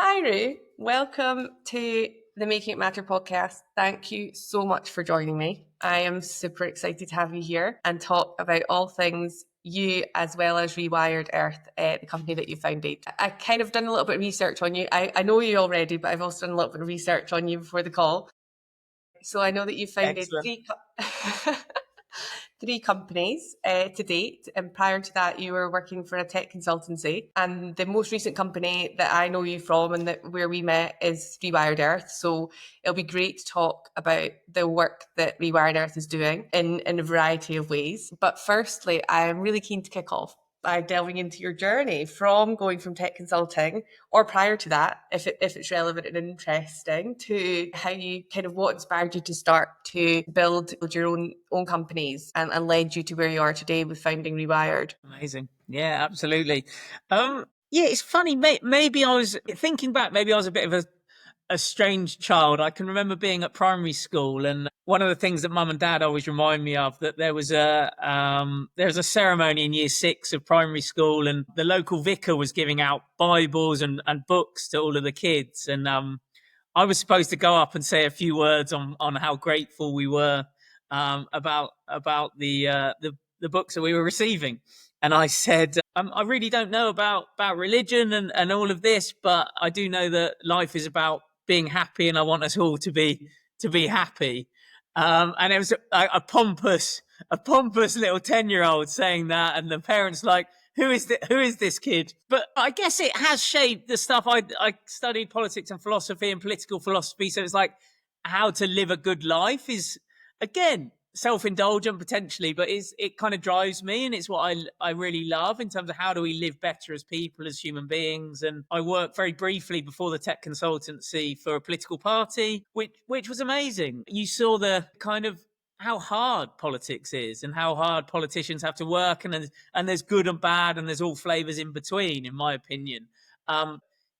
Hi, Ru. Welcome to the Making It Matter podcast. Thank you so much for joining me. I am super excited to have you here and talk about all things you as well as Rewired Earth, the company that you founded. I kind of done a little bit of research on you. I know you already, but I've also done a little bit of research on you before the call. So I know that you founded Excellent. three companies to date, and prior to that you were working for a tech consultancy, and the most recent company that I know you from and that where we met is Rewired Earth. So it'll be great to talk about the work that Rewired Earth is doing in a variety of ways. But firstly, I'm really keen to kick off by delving into your journey from going from tech consulting, or prior to that, if it's relevant and interesting, to how you kind of what inspired you to start to build your own companies and led you to where you are today with founding Rewired. Amazing. Yeah, absolutely. Yeah, it's funny. Maybe I was thinking back. Maybe I was a bit of a strange child. I can remember being at primary school, and one of the things that Mum and Dad always remind me of that there was a ceremony in year 6 of primary school, and the local vicar was giving out Bibles and books to all of the kids, and I was supposed to go up and say a few words on how grateful we were about the books that we were receiving. And I said, I really don't know about religion and all of this, but I do know that life is about being happy, and I want us all to be happy. And it was a pompous little 10-year-old saying that, and the parents like, who is this kid? But I guess it has shaped the stuff. I studied politics and philosophy and political philosophy, so it's like how to live a good life is, again, self-indulgent potentially, but it kind of drives me, and it's what I really love in terms of how do we live better as people, as human beings. And I worked very briefly before the tech consultancy for a political party, which was amazing. You saw the kind of how hard politics is and how hard politicians have to work, and there's good and bad, and there's all flavors in between, in my opinion.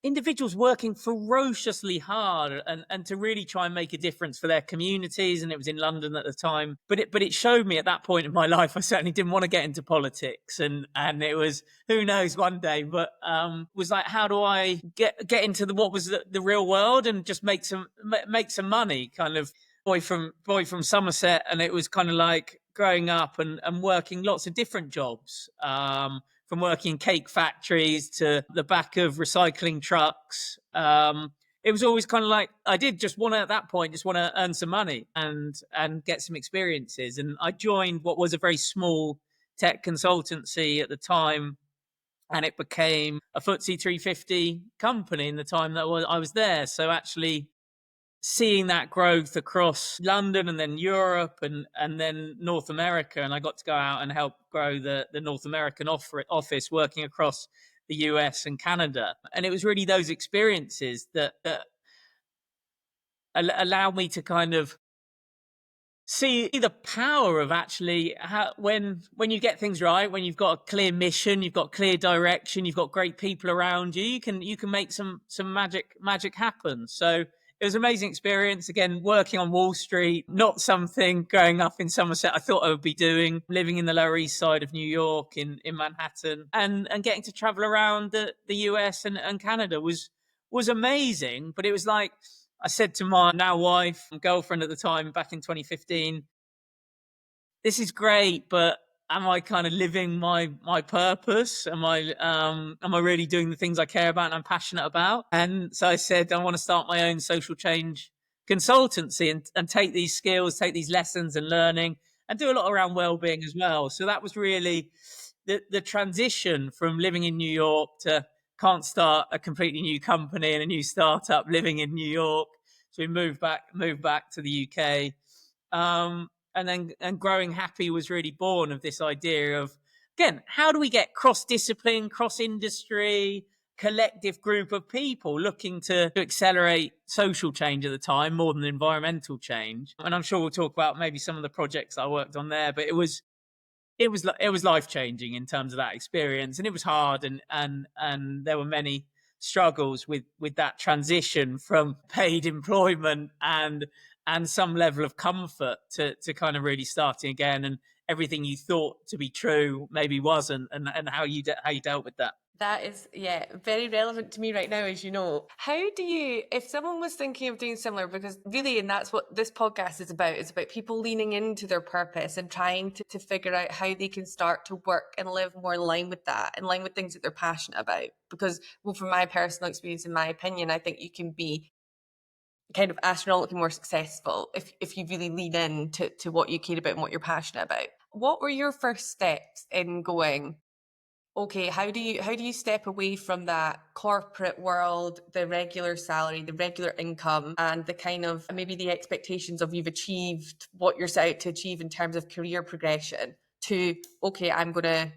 Individuals working ferociously hard and to really try and make a difference for their communities. And it was in London at the time, but it showed me at that point in my life I certainly didn't want to get into politics, and it was, who knows, one day, but was like, how do I get into what was the real world and just make some money, kind of boy from Somerset. And it was kind of like growing up and working lots of different jobs, from working in cake factories to the back of recycling trucks. It was always kind of like, I did just want to, at that point, just want to earn some money and get some experiences. And I joined what was a very small tech consultancy at the time, and it became a FTSE 350 company in the time that I was there. So actually seeing that growth across London and then Europe and then North America. And I got to go out and help grow the North American office, working across the US and Canada. And it was really those experiences that allowed me to kind of see the power of actually how, when you get things right, when you've got a clear mission, you've got clear direction, you've got great people around you, you can make some magic happen. So it was an amazing experience. Again, working on Wall Street, not something growing up in Somerset I thought I would be doing. Living in the Lower East Side of New York, in Manhattan, and getting to travel around the US and Canada was amazing. But it was like, I said to my now wife, girlfriend at the time, back in 2015, this is great, but am I kind of living my purpose? Am I really doing the things I care about and I'm passionate about? And so I said, I want to start my own social change consultancy and take these skills, take these lessons and learning, and do a lot around well-being as well. So that was really the transition from living in New York to can't start a completely new company and a new startup living in New York. So we moved back to the UK. And Growing Happy was really born of this idea of, again, how do we get cross-discipline, cross-industry, collective group of people looking to accelerate social change at the time more than environmental change. And I'm sure we'll talk about maybe some of the projects I worked on there, but it was life-changing in terms of that experience. And it was hard, and there were many struggles with that transition from paid employment and some level of comfort to kind of really starting again, and everything you thought to be true maybe wasn't, and how you dealt with that. That is, yeah, very relevant to me right now, as you know. How do you, if someone was thinking of doing similar, because really, and that's what this podcast is about people leaning into their purpose and trying to figure out how they can start to work and live more in line with that, in line with things that they're passionate about. Because, well, from my personal experience, in my opinion, I think you can be kind of astronomically more successful if you really lean in to what you care about and what you're passionate about. What were your first steps in going, okay, how do you step away from that corporate world, the regular salary, the regular income, and the kind of maybe the expectations of you've achieved what you're set out to achieve in terms of career progression to, okay, I'm going to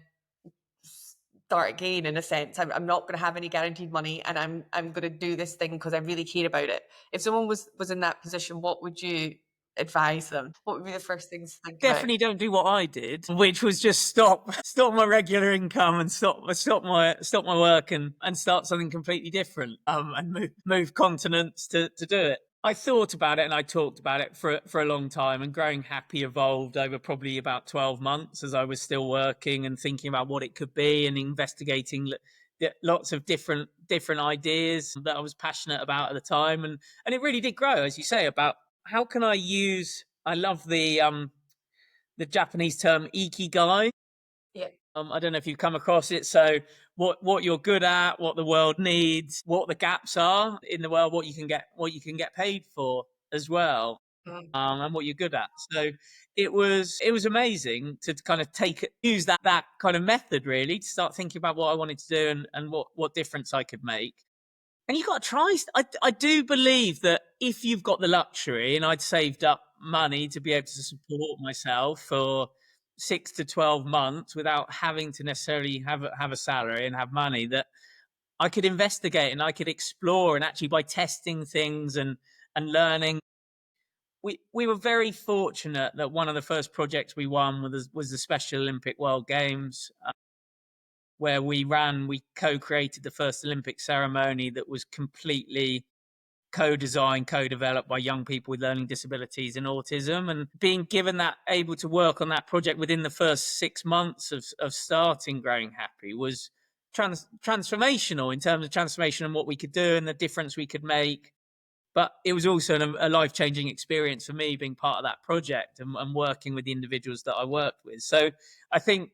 start again in a sense. I'm not going to have any guaranteed money, and I'm going to do this thing because I really care about it. If someone was in that position, what would you advise them? What would be the first things to think about? Definitely don't do what I did, which was just stop my regular income and stop my work and start something completely different. And move continents to do it. I thought about it and I talked about it for a long time, and Growing Happy evolved over probably about 12 months as I was still working and thinking about what it could be and investigating lots of different ideas that I was passionate about at the time, and it really did grow, as you say, about how can I use. I love the Japanese term ikigai. Yeah. I don't know if you've come across it. So what you're good at, what the world needs, what the gaps are in the world, what you can get paid for as well, Mm. and what you're good at. So it was amazing to kind of use that kind of method really to start thinking about what I wanted to do and what difference I could make. And you got to try. I do believe that if you've got the luxury, and I'd saved up money to be able to support myself for 6 to 12 months without having to necessarily have a salary and have money, that I could investigate and I could explore, and actually by testing things and learning. We were very fortunate that one of the first projects we won was the Special Olympic World Games, where we co-created the first Olympic ceremony that was completely co-designed, co-developed by young people with learning disabilities and autism. And being given that, able to work on that project within the first 6 months of starting Growing Happy was transformational in terms of transformation and what we could do and the difference we could make. But it was also a life-changing experience for me being part of that project and working with the individuals that I worked with. So I think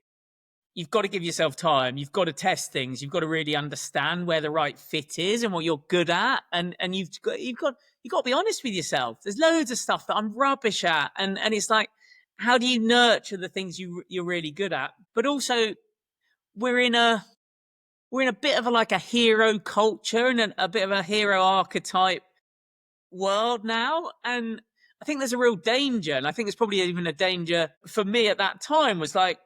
you've got to give yourself time. You've got to test things. You've got to really understand where the right fit is and what you're good at. And you've got to be honest with yourself. There's loads of stuff that I'm rubbish at, and it's like, how do you nurture the things you're really good at? But also, we're in a bit of like a hero culture and a bit of a hero archetype world now, and I think there's a real danger, and I think it's probably even a danger for me at that time, was like,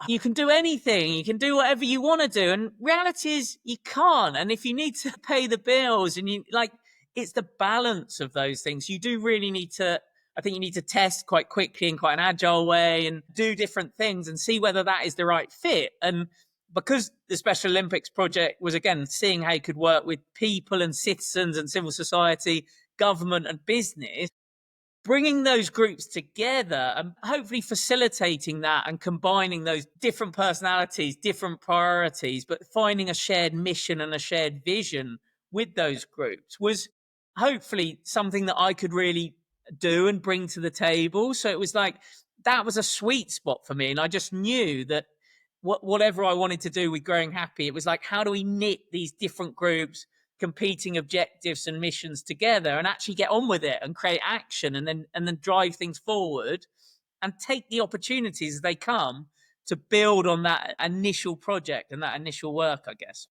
you can do anything, you can do whatever you want to do, and reality is you can't. And if you need to pay the bills, and you like, it's the balance of those things. You do really need to, I think you need to test quite quickly in quite an agile way and do different things and see whether that is the right fit. And because the Special Olympics project was, again, seeing how you could work with people and citizens and civil society, government and business, bringing those groups together and hopefully facilitating that and combining those different personalities, different priorities, but finding a shared mission and a shared vision with those groups was hopefully something that I could really do and bring to the table. So it was like, that was a sweet spot for me. And I just knew that whatever I wanted to do with Growing Happy, it was like, how do we knit these different groups, competing objectives and missions together, and actually get on with it and create action, and then drive things forward and take the opportunities as they come to build on that initial project and that initial work, I guess.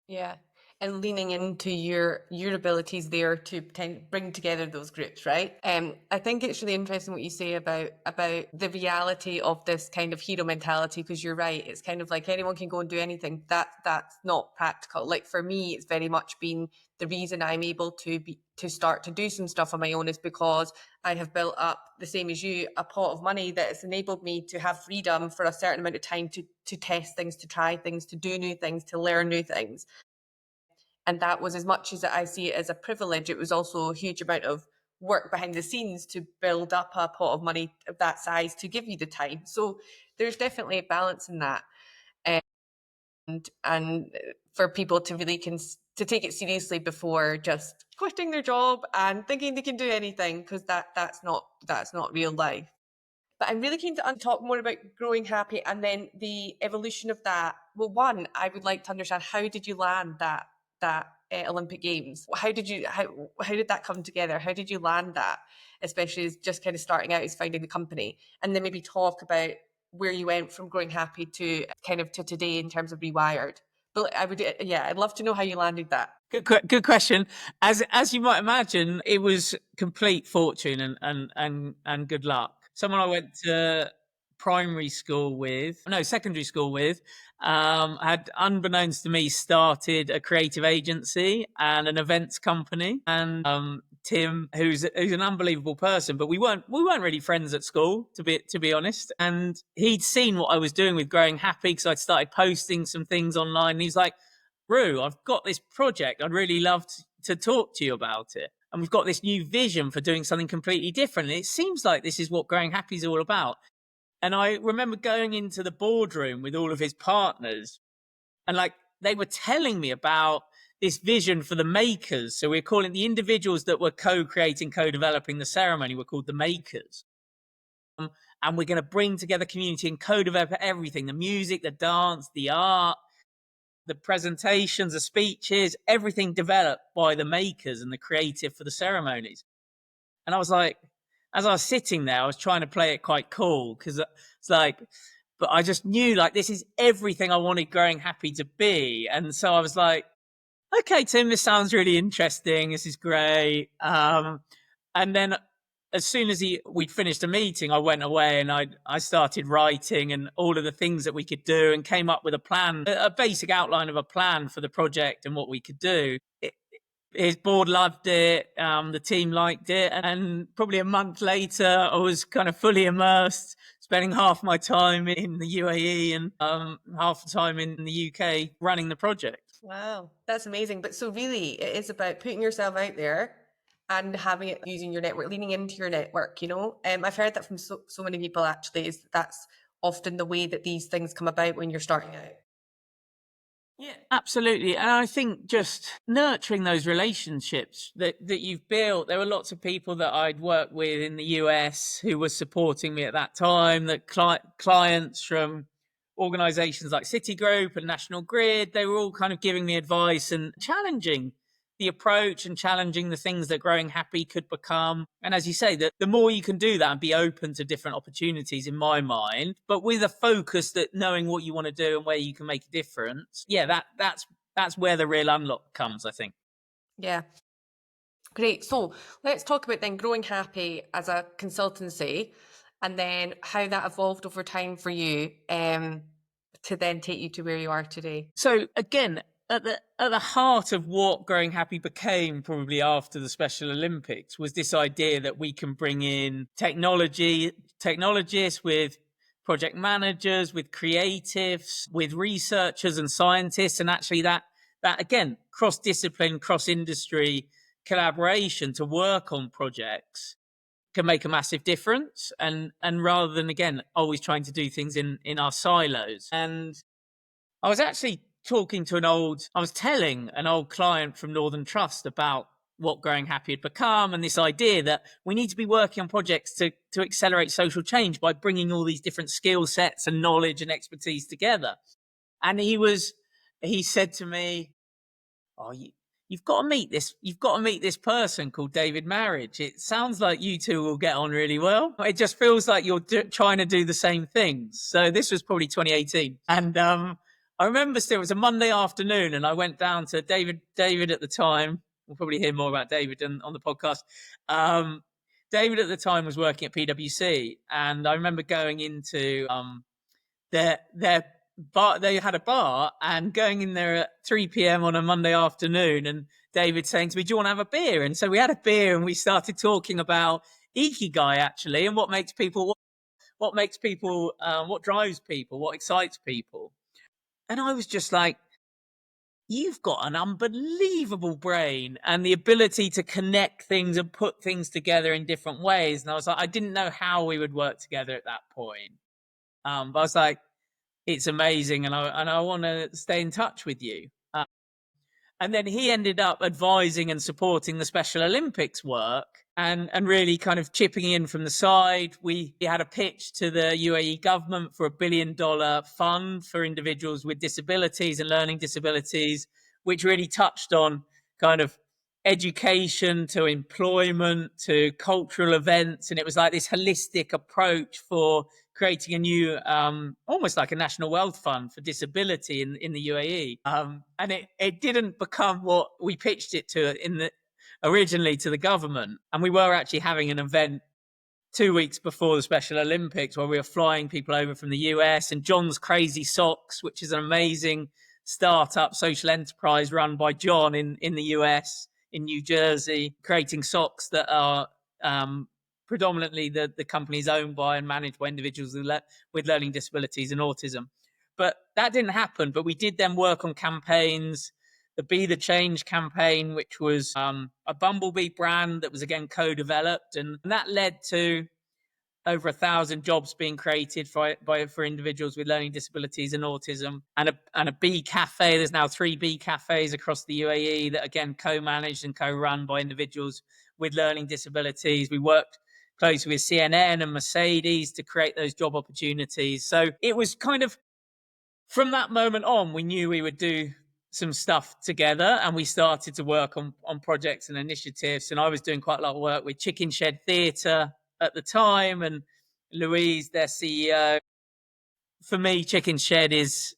Yeah. And leaning into your abilities there to bring together those groups, right? I think it's really interesting what you say about the reality of this kind of hero mentality, because you're right. It's kind of like anyone can go and do anything. That's not practical. Like for me, it's very much been the reason I'm able to start to do some stuff on my own is because I have built up, the same as you, a pot of money that has enabled me to have freedom for a certain amount of time to test things, to try things, to do new things, to learn new things. And that was, as much as I see it as a privilege, it was also a huge amount of work behind the scenes to build up a pot of money of that size to give you the time. So there's definitely a balance in that. and for people to really to take it seriously before just quitting their job and thinking they can do anything, because that's not real life. But I'm really keen to talk more about growing happy and then the evolution of that. Well, one, I would like to understand, how did you land that Olympic Games? How did that come together? How did you land that, especially as just kind of starting out as founding the company? And then maybe talk about where you went from growing happy to kind of to today in terms of Rewired. But I'd love to know how you landed that. Good question. As you might imagine, it was complete fortune and good luck. Someone I went to secondary school with, had, unbeknownst to me, started a creative agency and an events company. And Tim, who's an unbelievable person, but we weren't really friends at school, to be honest. And he'd seen what I was doing with Growing Happy, because I'd started posting some things online. And he's like, Ru, I've got this project. I'd really love to talk to you about it. And we've got this new vision for doing something completely different. And it seems like this is what Growing Happy is all about. And I remember going into the boardroom with all of his partners, and like they were telling me about this vision for the makers. So we're calling the individuals that were co-creating, co-developing the ceremony, were called the makers. And we're going to bring together community and co-develop everything: the music, the dance, the art, the presentations, the speeches, everything developed by the makers and the creative for the ceremonies. And I was like, as I was sitting there, I was trying to play it quite cool, because it's like, but I just knew, like, this is everything I wanted Growing Happy to be. And so I was like, okay, Tim, this sounds really interesting. This is great. And then as soon as we'd finished a meeting, I went away and I started writing and all of the things that we could do, and came up with a plan, a basic outline of a plan for the project and what we could do. His board loved it. The team liked it. And probably a month later, I was kind of fully immersed, spending half my time in the UAE and half the time in the UK running the project. Wow, that's amazing. But so really, it is about putting yourself out there and having it, using your network, leaning into your network. I've heard that from so many people, actually, is that's often the way that these things come about when you're starting out. Yeah, absolutely. And I think just nurturing those relationships that you've built. There were lots of people that I'd worked with in the US who were supporting me at that time, that clients from organizations like Citigroup and National Grid, they were all kind of giving me advice and challenging the approach and challenging the things that Growing Happy could become. And as you say, that the more you can do that and be open to different opportunities, in my mind, but with a focus that knowing what you want to do and where you can make a difference. Yeah, that's where the real unlock comes, I think. Yeah. Great. So let's talk about then Growing Happy as a consultancy, and then how that evolved over time for you, to then take you to where you are today. So again, at the heart of what Growing Happy became, probably after the Special Olympics, was this idea that we can bring in technologists, with project managers, with creatives, with researchers and scientists, and actually that again, cross-discipline, cross-industry collaboration to work on projects can make a massive difference. And rather than, again, always trying to do things in our silos. And I was actually I was telling an old client from Northern Trust about what Growing Happy had become, and this idea that we need to be working on projects to accelerate social change by bringing all these different skill sets and knowledge and expertise together. And he said to me, oh, you've got to meet this person called David Marriage. It sounds like you two will get on really well. It just feels like you're trying to do the same things. So this was probably 2018. And I remember still, it was a Monday afternoon, and I went down to David at the time. We'll probably hear more about David on the podcast. David at the time was working at PwC, and I remember going into their bar. They had a bar, and going in there at 3 p.m. on a Monday afternoon, and David saying to me, do you want to have a beer? And so we had a beer, and we started talking about ikigai, actually, and what drives people, what excites people. And I was just like, you've got an unbelievable brain and the ability to connect things and put things together in different ways. And I was like, I didn't know how we would work together at that point. But I was like, it's amazing, and I want to stay in touch with you. And then he ended up advising and supporting the Special Olympics work, and really kind of chipping in from the side. We had a pitch to the UAE government for $1 billion fund for individuals with disabilities and learning disabilities, which really touched on kind of education to employment to cultural events. And it was like this holistic approach for creating a new, almost like a national wealth fund for disability in the UAE. And it didn't become what we pitched it to originally to the government. And we were actually having an event 2 weeks before the Special Olympics where we were flying people over from the US, and John's Crazy Socks, which is an amazing startup social enterprise run by John in the US, in New Jersey, creating socks that are predominantly the company's owned by and managed by individuals with learning disabilities and autism. But that didn't happen. But we did then work on campaigns. The Be the Change campaign, which was a Bumblebee brand that was again co-developed, and that led to over 1,000 jobs being created for individuals with learning disabilities and autism, and a bee cafe. There's now 3 bee cafes across the UAE that again co-managed and co-run by individuals with learning disabilities. We worked closely with CNN and Mercedes to create those job opportunities. So it was kind of, from that moment on, we knew we would do some stuff together, and we started to work on projects and initiatives. And I was doing quite a lot of work with Chicken Shed Theatre at the time, and Louise, their CEO. For me, Chicken Shed is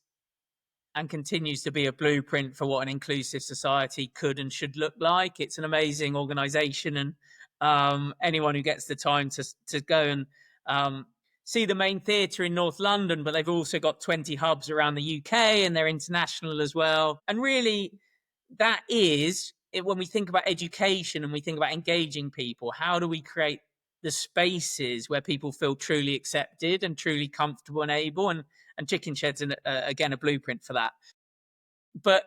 and continues to be a blueprint for what an inclusive society could and should look like. It's an amazing organization, and anyone who gets the time to go and see the main theatre in North London, but they've also got 20 hubs around the UK, and they're international as well. And really, that is it. When we think about education and we think about engaging people, how do we create the spaces where people feel truly accepted and truly comfortable and able? And Chicken Shed's again a blueprint for that. But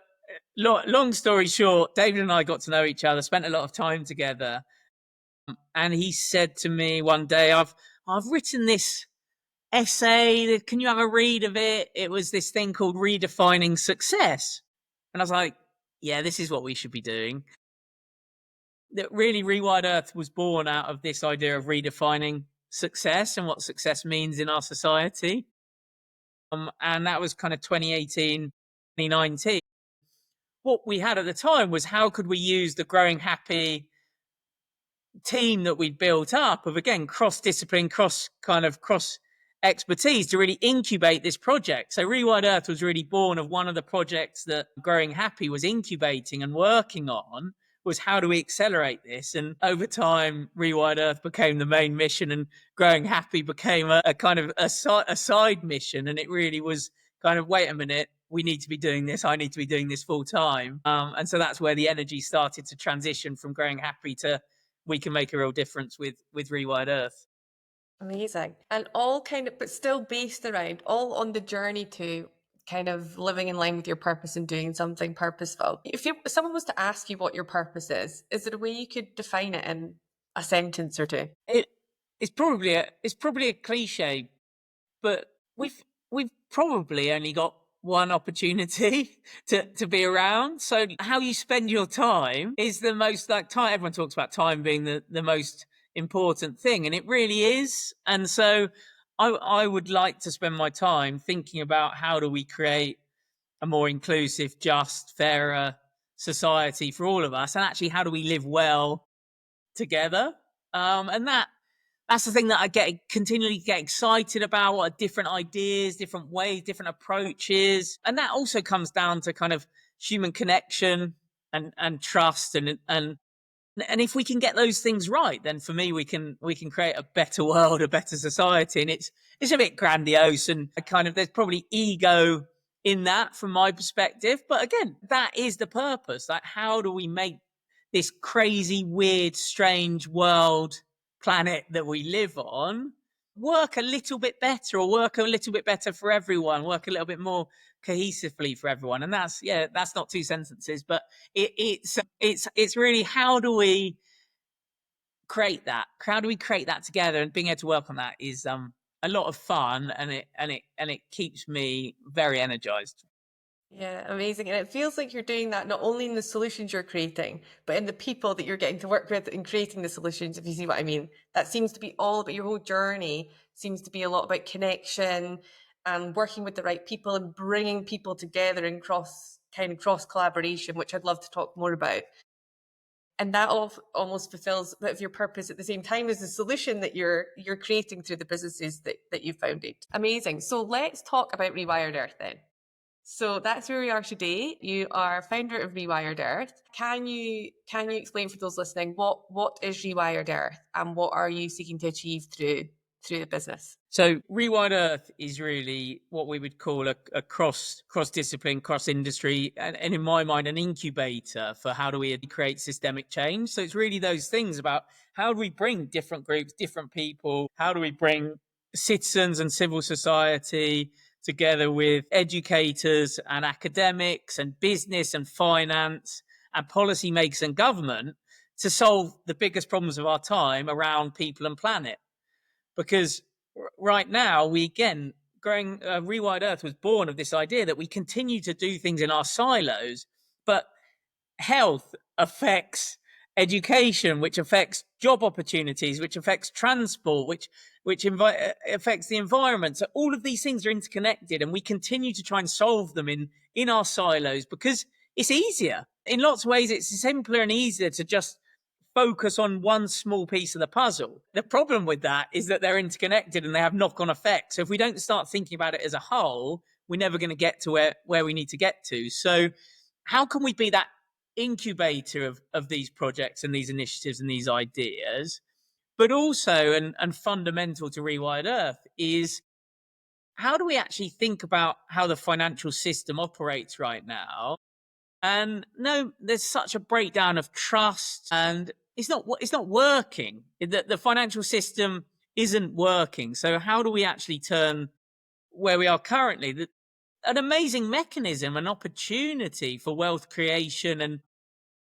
long story short, David and I got to know each other, spent a lot of time together, and he said to me one day, I've written this essay. Can you have a read of it? It was this thing called Redefining Success. And I was like, yeah, this is what we should be doing. That really, Rewired Earth was born out of this idea of redefining success and what success means in our society. And that was kind of 2018, 2019. What we had at the time was, how could we use the growing happy team that we'd built up of, again, cross-discipline, cross expertise to really incubate this project. So Rewired Earth was really born of one of the projects that Growing Happy was incubating and working on, was how do we accelerate this? And over time, Rewired Earth became the main mission, and Growing Happy became a kind of a side mission. And it really was kind of, wait a minute, we need to be doing this. I need to be doing this full time. And so that's where the energy started to transition from Growing Happy to, we can make a real difference with Rewired Earth. Amazing. And all kind of, but still based around, all on the journey to kind of living in line with your purpose and doing something purposeful. If someone was to ask you what your purpose is there a way you could define it in a sentence or two? It's probably a cliche, but we've probably only got one opportunity to be around. So how you spend your time is the most, like, time. Everyone talks about time being the most important thing, and it really is. And so I would like to spend my time thinking about, how do we create a more inclusive, just, fairer society for all of us, and actually how do we live well together. And that's the thing that I continually get excited about. What are different ideas, different ways, different approaches, and that also comes down to kind of human connection and trust, and if we can get those things right, then for me, we can create a better world, a better society. And it's a bit grandiose, and kind of, there's probably ego in that from my perspective. But again, that is the purpose. Like, how do we make this crazy, weird, strange world, planet that we live on, work a little bit better, or work a little bit better for everyone, work a little bit more cohesively for everyone? And that's not 2 sentences, but it's really, how do we create that together, and being able to work on that is a lot of fun, and it keeps me very energized. Yeah, amazing. And it feels like you're doing that not only in the solutions you're creating, but in the people that you're getting to work with in creating the solutions, if you see what I mean. That seems to be all about your whole journey, seems to be a lot about connection and working with the right people and bringing people together in cross collaboration, which I'd love to talk more about. And that almost fulfills a bit of your purpose at the same time as the solution that you're creating through the businesses that you've founded. Amazing. So let's talk about Rewired Earth then. So that's where we are today. You are founder of Rewired Earth. Can you explain for those listening what is Rewired Earth and what are you seeking to achieve through the business? So Rewired Earth is really what we would call a cross discipline, cross industry, and in my mind, an incubator for how do we create systemic change. So it's really those things about how do we bring different groups, different people, how do we bring citizens and civil society together with educators and academics and business and finance and policymakers and government to solve the biggest problems of our time around people and planet. Because right now, we again, growing Rewired Earth was born of this idea that we continue to do things in our silos, but health affects education, which affects job opportunities, which affects transport, which affects the environment. So all of these things are interconnected, and we continue to try and solve them in our silos because it's easier. In lots of ways, it's simpler and easier to just focus on one small piece of the puzzle. The problem with that is that they're interconnected and they have knock-on effects. So if we don't start thinking about it as a whole, we're never going to get to where we need to get to. So how can we be that incubator of these projects and these initiatives and these ideas? But also, and fundamental to Rewired Earth, is how do we actually think about how the financial system operates right now? And no, there's such a breakdown of trust, and it's not working. The financial system isn't working. So how do we actually turn where we are currently, an amazing mechanism, an opportunity for wealth creation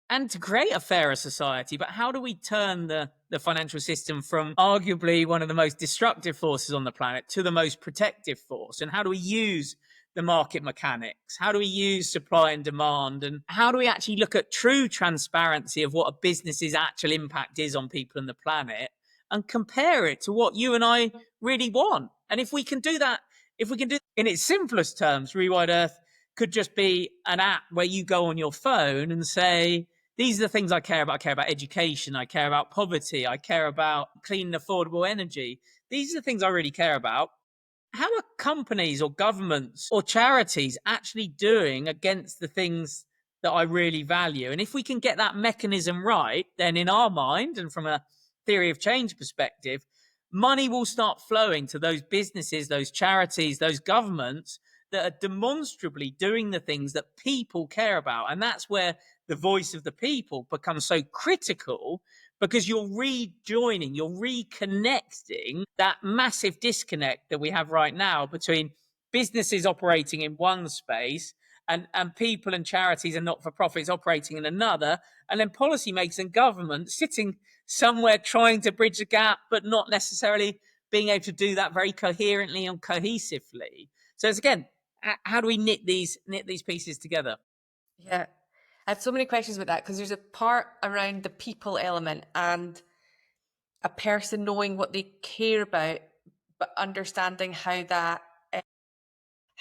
and to create a fairer society? But how do we turn the financial system from arguably one of the most destructive forces on the planet to the most protective force? And how do we use the market mechanics? How do we use supply and demand? And how do we actually look at true transparency of what a business's actual impact is on people and the planet and compare it to what you and I really want? And if we can do that, if we can do in its simplest terms, Rewired Earth could just be an app where you go on your phone and say, these are the things I care about. I care about education. I care about poverty. I care about clean and affordable energy. These are the things I really care about. How are companies or governments or charities actually doing against the things that I really value? And if we can get that mechanism right, then in our mind and from a theory of change perspective, money will start flowing to those businesses, those charities, those governments that are demonstrably doing the things that people care about. And that's where the voice of the people becomes so critical, because you're rejoining, you're reconnecting that massive disconnect that we have right now between businesses operating in one space and people and charities and not-for-profits operating in another, and then policymakers and government sitting somewhere trying to bridge the gap, but not necessarily being able to do that very coherently and cohesively. So it's again, how do we knit these pieces together? Yeah. I have so many questions about that because there's a part around the people element and a person knowing what they care about, but understanding how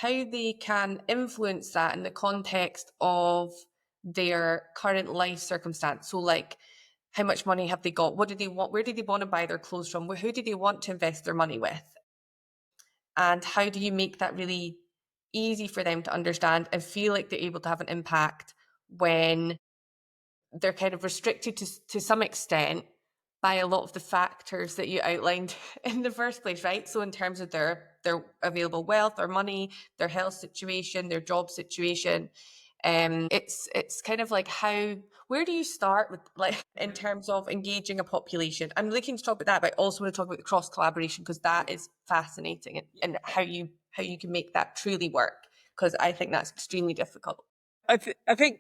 they can influence that in the context of their current life circumstance. So, like, how much money have they got? What do they want? Where do they want to buy their clothes from? Who do they want to invest their money with? And how do you make that really easy for them to understand and feel like they're able to have an impact when they're kind of restricted to some extent by a lot of the factors that you outlined in the first place, right? So in terms of their available wealth or money, their health situation, their job situation, it's kind of like where do you start with, like, in terms of engaging a population? I'm looking to talk about that, but I also want to talk about the cross collaboration because that is fascinating, and how you can make that truly work, because I think that's extremely difficult. I think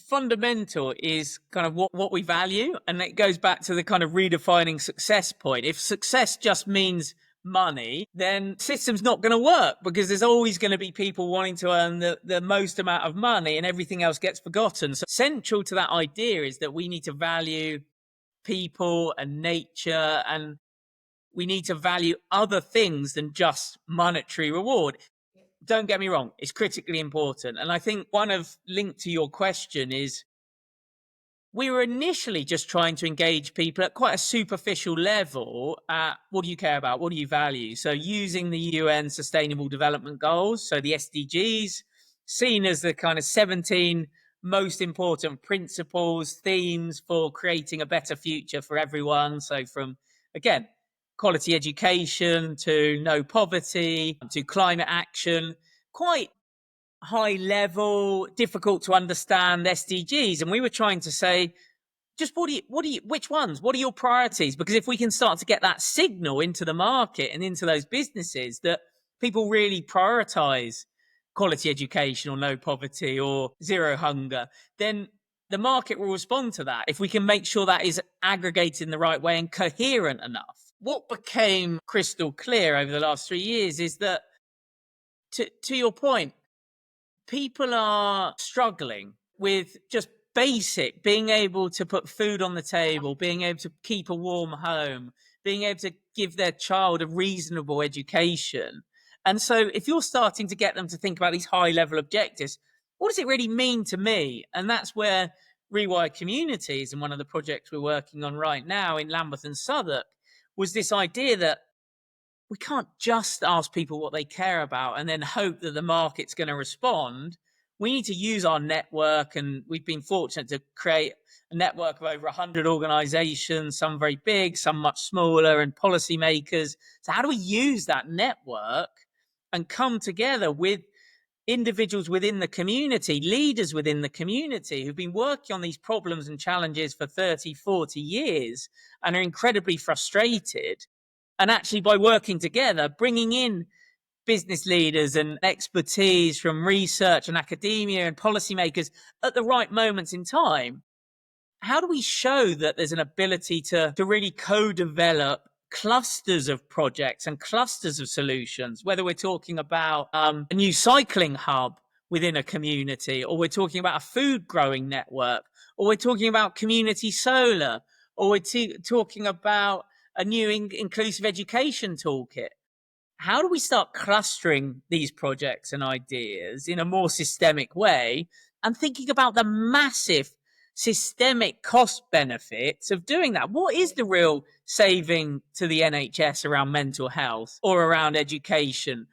fundamental is kind of what we value, and it goes back to the kind of redefining success point. If success just means money, then the system's not going to work, because there's always going to be people wanting to earn the most amount of money and everything else gets forgotten. So central to that idea is that we need to value people and nature, and we need to value other things than just monetary reward. Don't get me wrong, it's critically important. And I think one of linked to your question is, we were initially just trying to engage people at quite a superficial level at what do you care about? What do you value? So using the UN Sustainable Development Goals, so the SDGs, seen as the kind of 17 most important principles, themes for creating a better future for everyone. So from, again, quality education to no poverty to climate action, quite high level, difficult to understand SDGs. And we were trying to say, just which ones? What are your priorities? Because if we can start to get that signal into the market and into those businesses that people really prioritize quality education or no poverty or zero hunger, then the market will respond to that. If we can make sure that is aggregated in the right way and coherent enough. What became crystal clear over the last 3 years is that, to your point, people are struggling with just basic being able to put food on the table, being able to keep a warm home, being able to give their child a reasonable education. And so if you're starting to get them to think about these high level objectives, what does it really mean to me? And that's where Rewired Communities, and one of the projects we're working on right now in Lambeth and Southwark, was this idea that we can't just ask people what they care about and then hope that the market's going to respond. We need to use our network, and we've been fortunate to create a network of over 100 organizations, some very big, some much smaller, and policymakers. So how do we use that network and come together with individuals within the community, leaders within the community who've been working on these problems and challenges for 30, 40 years and are incredibly frustrated? And actually, by working together, bringing in business leaders and expertise from research and academia and policymakers at the right moments in time, how do we show that there's an ability to really co-develop clusters of projects and clusters of solutions, whether we're talking about a new cycling hub within a community, or we're talking about a food growing network, or we're talking about community solar, or we're talking about a new inclusive education toolkit? How do we start clustering these projects and ideas in a more systemic way and thinking about the massive systemic cost benefits of doing that? What is the real saving to the NHS around mental health or around education?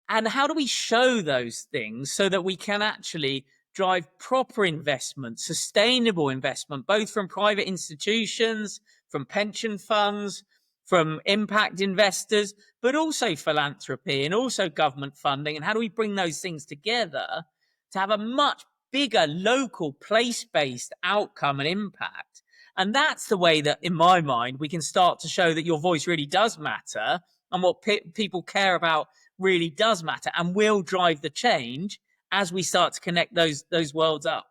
And how do we show those things so that we can actually drive proper investment, sustainable investment, both from private institutions, from pension funds, from impact investors, but also philanthropy and also government funding? And how do we bring those things together to have a much bigger local place-based outcome and impact? And that's the way that, in my mind, we can start to show that your voice really does matter, and what people care about really does matter and will drive the change as we start to connect those worlds up.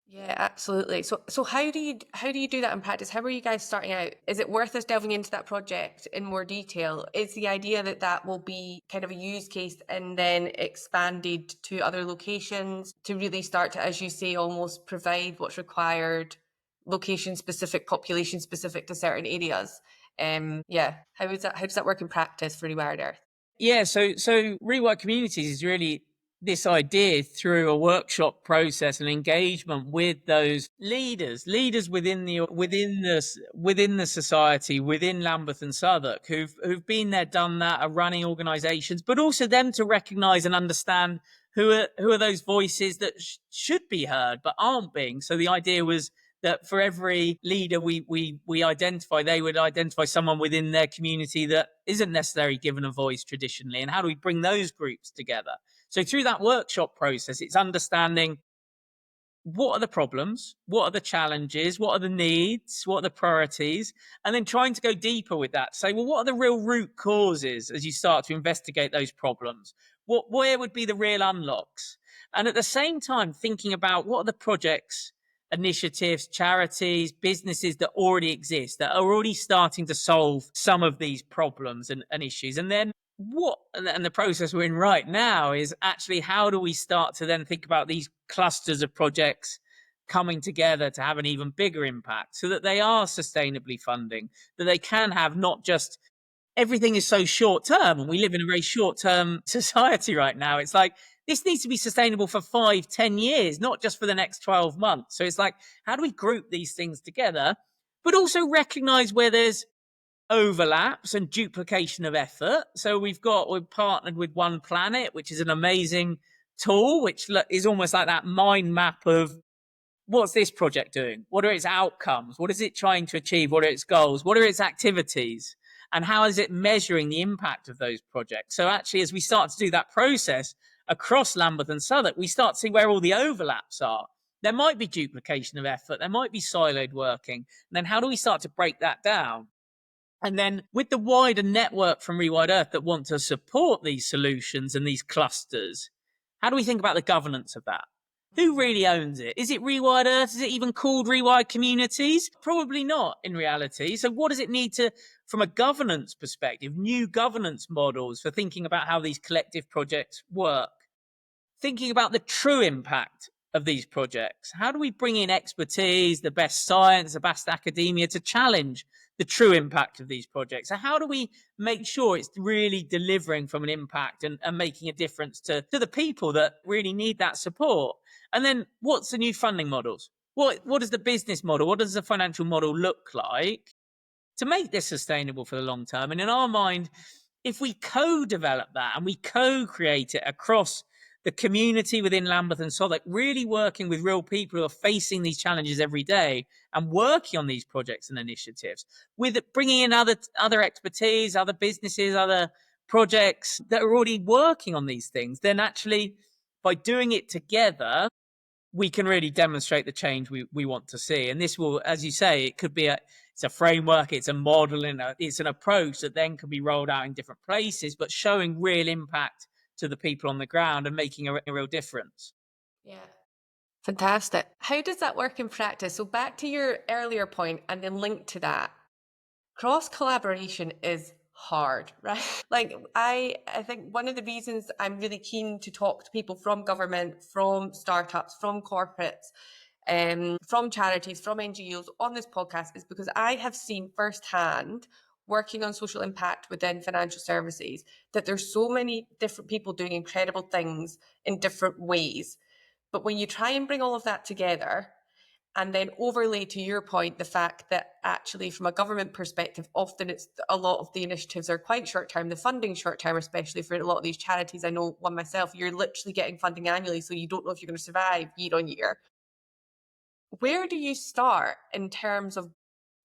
Yeah, absolutely. So how do you do that in practice? How are you guys starting out? Is it worth us delving into that project in more detail? Is the idea that that will be kind of a use case and then expanded to other locations to really start to, as you say, almost provide what's required, location specific, population specific to certain areas? Yeah. How does that work in practice for Rewired Earth? Yeah, so Rewired Communities is really this idea through a workshop process and engagement with those leaders within the society, within Lambeth and Southwark, who've been there, done that, are running organisations, but also them to recognise and understand who are those voices that should be heard but aren't being. So the idea was that for every leader we identify, they would identify someone within their community that isn't necessarily given a voice traditionally. And how do we bring those groups together? So through that workshop process, it's understanding what are the problems, what are the challenges, what are the needs, what are the priorities, and then trying to go deeper with that. Say, well, what are the real root causes as you start to investigate those problems? Where would be the real unlocks? And at the same time, thinking about what are the projects initiatives, charities, businesses that already exist, that are already starting to solve some of these problems and issues. And then and the process we're in right now is actually how do we start to then think about these clusters of projects coming together to have an even bigger impact so that they are sustainably funding, that they can have not just everything is so short term, and we live in a very short term society right now. It's like this needs to be sustainable for 5-10 years, not just for the next 12 months. So it's like, how do we group these things together, but also recognize where there's overlaps and duplication of effort? So we've partnered with One Planet, which is an amazing tool, which is almost like that mind map of what's this project doing? What are its outcomes? What is it trying to achieve? What are its goals? What are its activities? And how is it measuring the impact of those projects? So actually, as we start to do that process across Lambeth and Southwark, we start to see where all the overlaps are. There might be duplication of effort. There might be siloed working. And then how do we start to break that down? And then with the wider network from Rewired Earth that want to support these solutions and these clusters, how do we think about the governance of that? Who really owns it? Is it Rewired Earth? Is it even called Rewired Communities? Probably not in reality. So what does it need to, from a governance perspective, new governance models for thinking about how these collective projects work? Thinking about the true impact of these projects. How do we bring in expertise, the best science, the best academia to challenge the true impact of these projects? So how do we make sure it's really delivering from an impact and making a difference to the people that really need that support? And then what's the new funding models? What is the business model? What does the financial model look like to make this sustainable for the long term? And in our mind, if we co-develop that and we co-create it across the community within Lambeth and Southwark, really working with real people who are facing these challenges every day and working on these projects and initiatives, with bringing in other expertise, other businesses, other projects that are already working on these things, then actually by doing it together, we can really demonstrate the change we want to see. And this will, as you say, it could be it's a framework, it's a model, and it's an approach that then can be rolled out in different places, but showing real impact to the people on the ground and making a real difference. Yeah. Fantastic. How does that work in practice? So back to your earlier point and then linked to that, cross collaboration is hard, right? Like I think one of the reasons I'm really keen to talk to people from government, from startups, from corporates, from charities, from NGOs on this podcast is because I have seen firsthand, working on social impact within financial services, that there's so many different people doing incredible things in different ways. But when you try and bring all of that together and then overlay, to your point, the fact that actually from a government perspective, often it's a lot of the initiatives are quite short term, the funding short term, especially for a lot of these charities. I know one myself, you're literally getting funding annually, so you don't know if you're going to survive year on year. Where do you start in terms of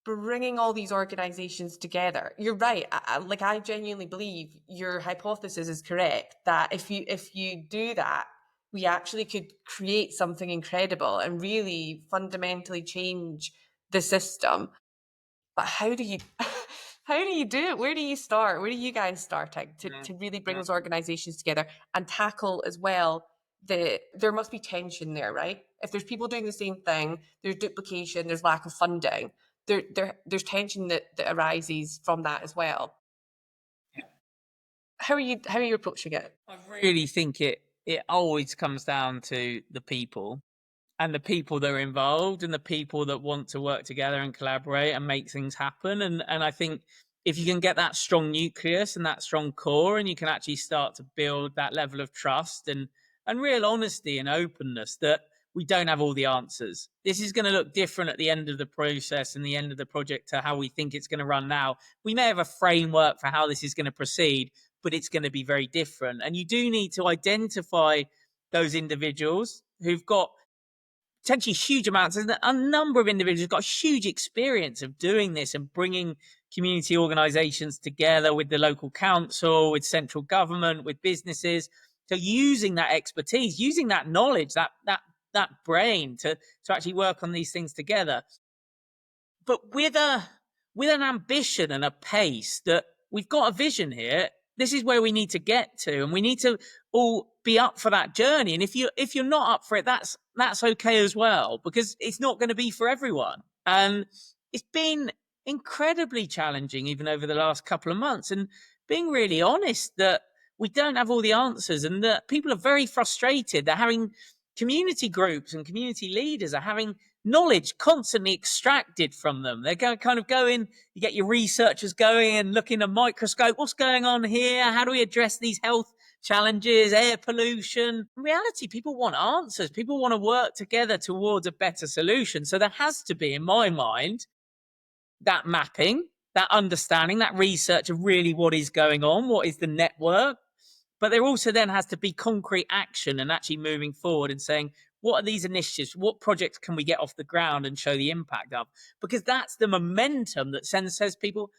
bringing all these organizations together? You're right. I genuinely believe your hypothesis is correct, that if you do that, we actually could create something incredible and really fundamentally change the system. But how do you how do you do it? Where do you start? Where are you guys starting to really bring those organizations together and tackle as well there must be tension there, right? If there's people doing the same thing, there's duplication, there's lack of funding. There's tension that arises from that as well. How are you approaching it? I really think it always comes down to the people and the people that are involved and the people that want to work together and collaborate and make things happen. And I think if you can get that strong nucleus and that strong core, and you can actually start to build that level of trust and real honesty and openness that we don't have all the answers. This is going to look different at the end of the process and the end of the project to how we think it's going to run now. We may have a framework for how this is going to proceed, but it's going to be very different. And you do need to identify those individuals who've got potentially huge amounts, and a number of individuals who've got huge experience of doing this and bringing community organizations together with the local council, with central government, with businesses. So using that expertise, using that knowledge, that brain to actually work on these things together. But with an ambition and a pace that we've got a vision here. This is where we need to get to, and we need to all be up for that journey. And if you're not up for it, that's that's okay as well, because it's not going to be for everyone. And it's been incredibly challenging even over the last couple of months, and being really honest that we don't have all the answers, and that people are very frustrated. They're having community groups and community leaders are having knowledge constantly extracted from them. They're going kind of going, you get your researchers going and looking at a microscope, what's going on here? How do we address these health challenges, air pollution? In reality, people want answers. People want to work together towards a better solution. So there has to be, in my mind, that mapping, that understanding, that research of really what is going on, what is the network. But there also then has to be concrete action and actually moving forward and saying, what are these initiatives? What projects can we get off the ground and show the impact of? Because that's the momentum that says people,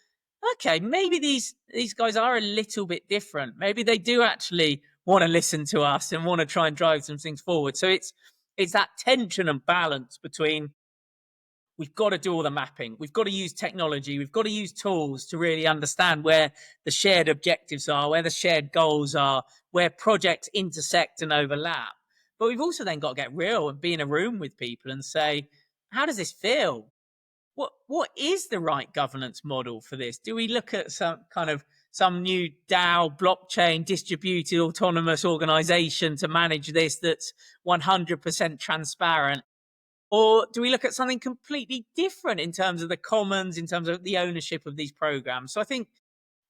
okay, maybe these guys are a little bit different. Maybe they do actually want to listen to us and want to try and drive some things forward. So it's that tension and balance between, we've got to do all the mapping, we've got to use technology, we've got to use tools to really understand where the shared objectives are, where the shared goals are, where projects intersect and overlap. But we've also then got to get real and be in a room with people and say, how does this feel? What is the right governance model for this? Do we look at some new DAO, blockchain, distributed autonomous organization to manage this that's 100% transparent? Or do we look at something completely different in terms of the commons, in terms of the ownership of these programs? So I think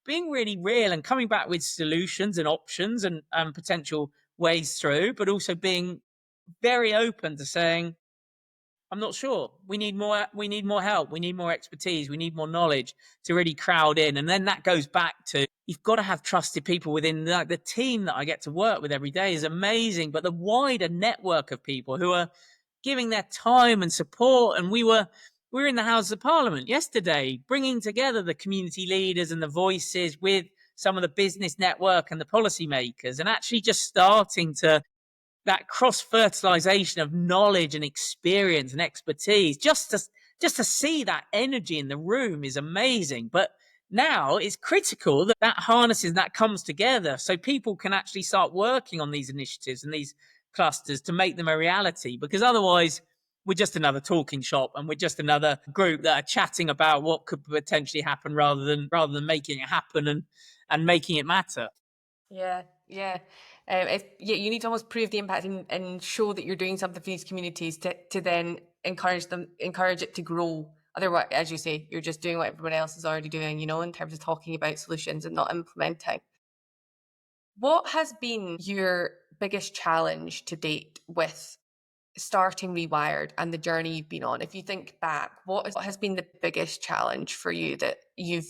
being really real and coming back with solutions and options and potential ways through, but also being very open to saying, I'm not sure. We need more help. We need more expertise. We need more knowledge to really crowd in. And then that goes back to, you've got to have trusted people within the team that I get to work with every day is amazing. But the wider network of people who are giving their time and support. And we were in the Houses of Parliament yesterday, bringing together the community leaders and the voices with some of the business network and the policymakers, and actually just starting to, that cross-fertilization of knowledge and experience and expertise, just to see that energy in the room is amazing. But now it's critical that that harnesses, that comes together so people can actually start working on these initiatives and these clusters to make them a reality, because otherwise we're just another talking shop and we're just another group that are chatting about what could potentially happen rather than making it happen and making it matter. Yeah. You need to almost prove the impact and show that you're doing something for these communities to then encourage it to grow. Otherwise, as you say, you're just doing what everyone else is already doing, in terms of talking about solutions and not implementing. What has been your biggest challenge to date with starting Rewired and the journey you've been on? If you think back, what has been the biggest challenge for you that you've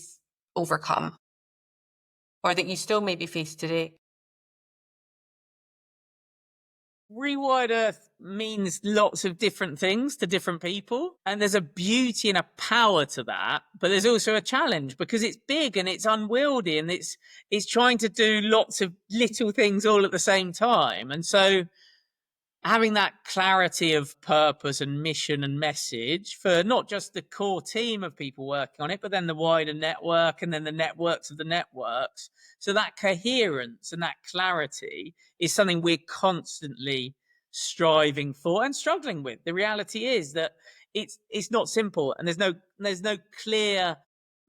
overcome or that you still maybe face today? Rewired Earth means lots of different things to different people, and there's a beauty and a power to that, but there's also a challenge because it's big and it's unwieldy and it's trying to do lots of little things all at the same time. And so having that clarity of purpose and mission and message for not just the core team of people working on it, but then the wider network and then the networks of the networks. So that coherence and that clarity is something we're constantly striving for and struggling with. The reality is that it's not simple, and there's no clear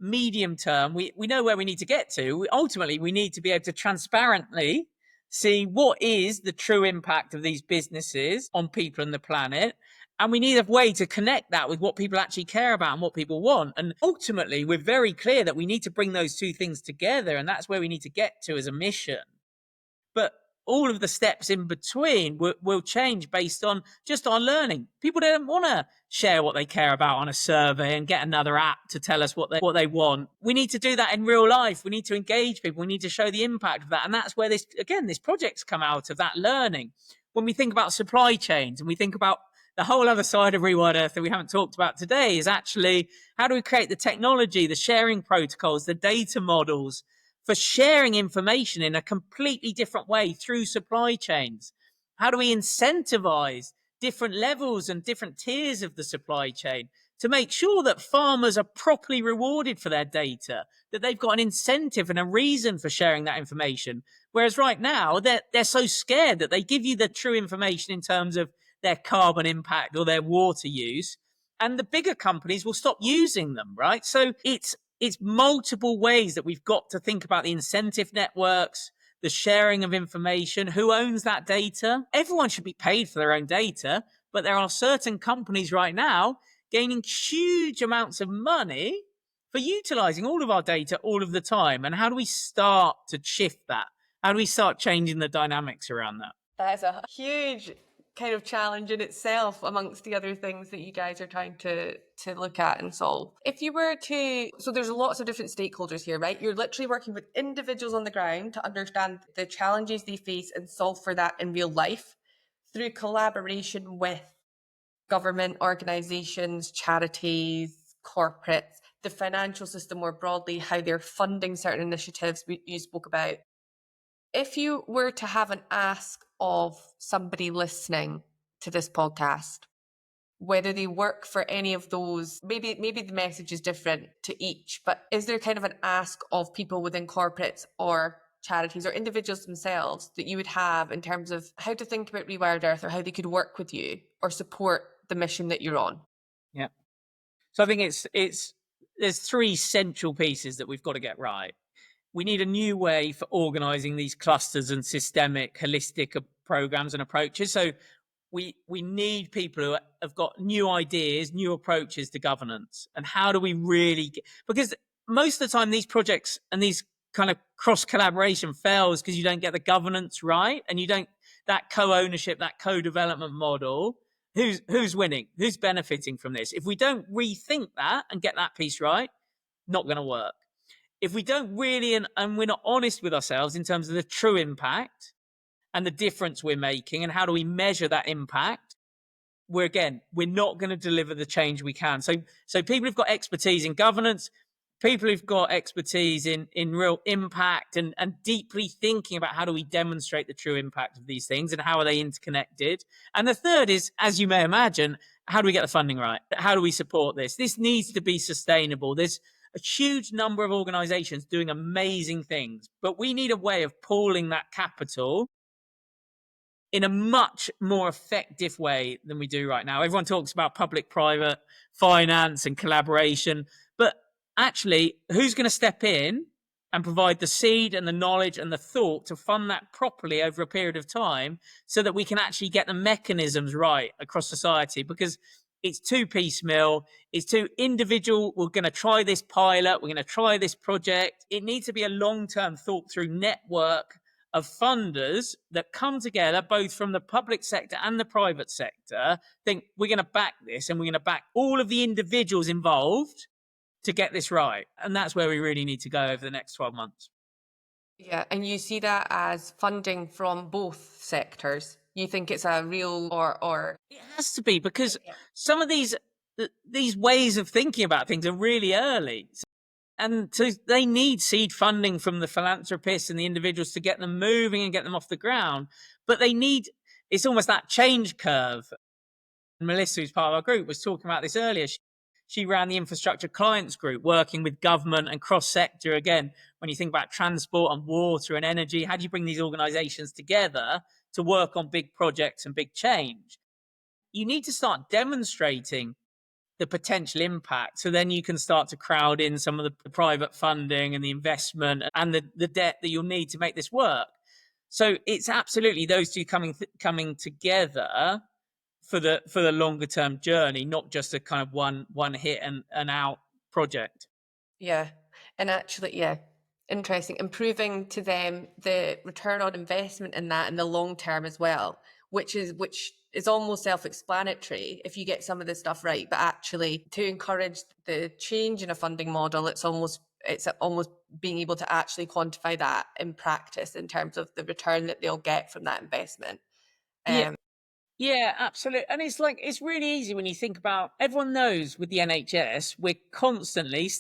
medium term. We know where we need to get to. Ultimately, we need to be able to transparently see what is the true impact of these businesses on people and the planet. And we need a way to connect that with what people actually care about and what people want. And ultimately, we're very clear that we need to bring those two things together. And that's where we need to get to as a mission. But all of the steps in between will change based on just our learning. People don't want to share what they care about on a survey and get another app to tell us what they want. We need to do that in real life. We need to engage people. We need to show the impact of that. And that's where this project's come out of that learning. When we think about supply chains and we think about the whole other side of Rewired Earth that we haven't talked about today is actually, how do we create the technology, the sharing protocols, the data models for sharing information in a completely different way through supply chains? How do we incentivize different levels and different tiers of the supply chain to make sure that farmers are properly rewarded for their data, that they've got an incentive and a reason for sharing that information? Whereas right now, they're so scared that they give you the true information in terms of their carbon impact or their water use, and the bigger companies will stop using them, right? So it's multiple ways that we've got to think about the incentive networks, the sharing of information, who owns that data. Everyone should be paid for their own data, but there are certain companies right now gaining huge amounts of money for utilizing all of our data all of the time. And how do we start to shift that? How do we start changing the dynamics around that? That is a huge kind of challenge in itself amongst the other things that you guys are trying to look at and solve. If you were to, so there's lots of different stakeholders here, right? You're literally working with individuals on the ground to understand the challenges they face and solve for that in real life through collaboration with government organizations, charities, corporates, the financial system more broadly, how they're funding certain initiatives you spoke about. If you were to have an ask of somebody listening to this podcast, whether they work for any of those, maybe the message is different to each, but is there kind of an ask of people within corporates or charities or individuals themselves that you would have in terms of how to think about Rewired Earth or how they could work with you or support the mission that you're on? Yeah. So I think there's three central pieces that we've got to get right. We need a new way for organizing these clusters and systemic, holistic programs and approaches. So we need people who have got new ideas, new approaches to governance. And how do we really because most of the time these projects and these kind of cross collaboration fails because you don't get the governance right, and you don't, that co-ownership, that co-development model. Who's winning? Who's benefiting from this? If we don't rethink that and get that piece right, not going to work. If we don't really, and we're not honest with ourselves in terms of the true impact and the difference we're making and how do we measure that impact, we're not going to deliver the change we can. So people who've got expertise in governance, people who've got expertise in real impact and deeply thinking about how do we demonstrate the true impact of these things and how are they interconnected. And the third is, as you may imagine, how do we get the funding right? How do we support this? This needs to be sustainable. There's a huge number of organizations doing amazing things, but we need a way of pooling that capital in a much more effective way than we do right now. Everyone talks about public-private finance and collaboration, but actually, who's going to step in and provide the seed and the knowledge and the thought to fund that properly over a period of time so that we can actually get the mechanisms right across society? Because it's too piecemeal, it's too individual. We're going to try this pilot, we're going to try this project. It needs to be a long-term thought through network of funders that come together, both from the public sector and the private sector, think we're going to back this and we're going to back all of the individuals involved to get this right. And that's where we really need to go over the next 12 months. Yeah, and you see that as funding from both sectors. You think it's a real or it has to be, because some of these ways of thinking about things are really early. And so they need seed funding from the philanthropists and the individuals to get them moving and get them off the ground. But they need, it's almost that change curve. Melissa, who's part of our group, was talking about this earlier. She ran the infrastructure clients group, working with government and cross-sector. Again, when you think about transport and water and energy, how do you bring these organizations together to work on big projects and big change? You need to start demonstrating the potential impact, so then you can start to crowd in some of the private funding and the investment and the debt that you'll need to make this work. So it's absolutely those two coming together for the longer term journey, not just a kind of one hit and out project. Yeah, and actually, yeah, interesting. Improving to them the return on investment in that in the long term as well, which is almost self-explanatory if you get some of this stuff right. But actually, to encourage the change in a funding model, it's almost being able to actually quantify that in practice in terms of the return that they'll get from that investment. Yeah, absolutely. And it's really easy when you think about, everyone knows with the NHS, we're constantly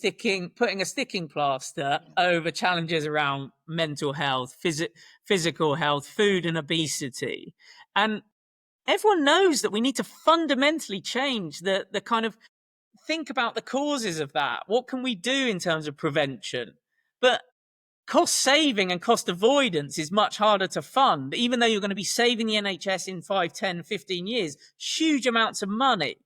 putting a sticking plaster over challenges around mental health, physical health, food and obesity. And everyone knows that we need to fundamentally change the kind of, think about the causes of that. What can we do in terms of prevention? But cost saving and cost avoidance is much harder to fund, even though you're going to be saving the NHS in 5, 10, 15 years, huge amounts of money.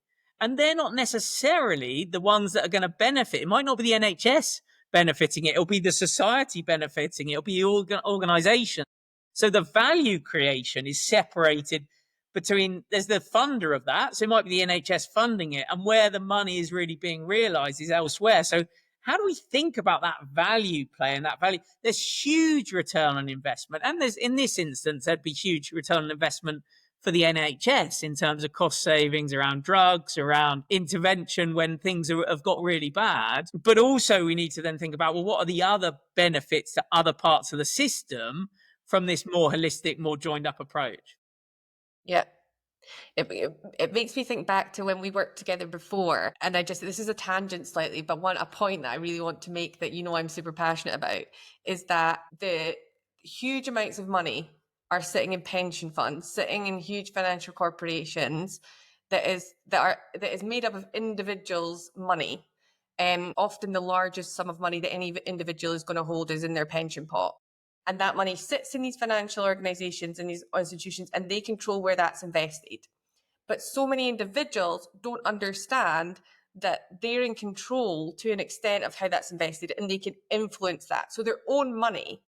And they're not necessarily the ones that are going to benefit. It might not be the NHS benefiting it. It'll be the society benefiting it. It'll be organization. So the value creation is separated between, there's the funder of that. So it might be the NHS funding it, and where the money is really being realized is elsewhere. So how do we think about that value play and that value? There's huge return on investment. And there's, in this instance, there'd be huge return on investment for the NHS in terms of cost savings around drugs, around intervention when things have got really bad. But also we need to then think about, well, what are the other benefits to other parts of the system from this more holistic, more joined up approach? Yeah. It makes me think back to when we worked together before, and this is a tangent slightly, but a point that I really want to make that I'm super passionate about is that the huge amounts of money are sitting in pension funds, sitting in huge financial corporations that is made up of individuals' money. And often the largest sum of money that any individual is going to hold is in their pension pot. And that money sits in these financial organizations and these institutions, and they control where that's invested. But so many individuals don't understand that they're in control to an extent of how that's invested, and they can influence that. So their own money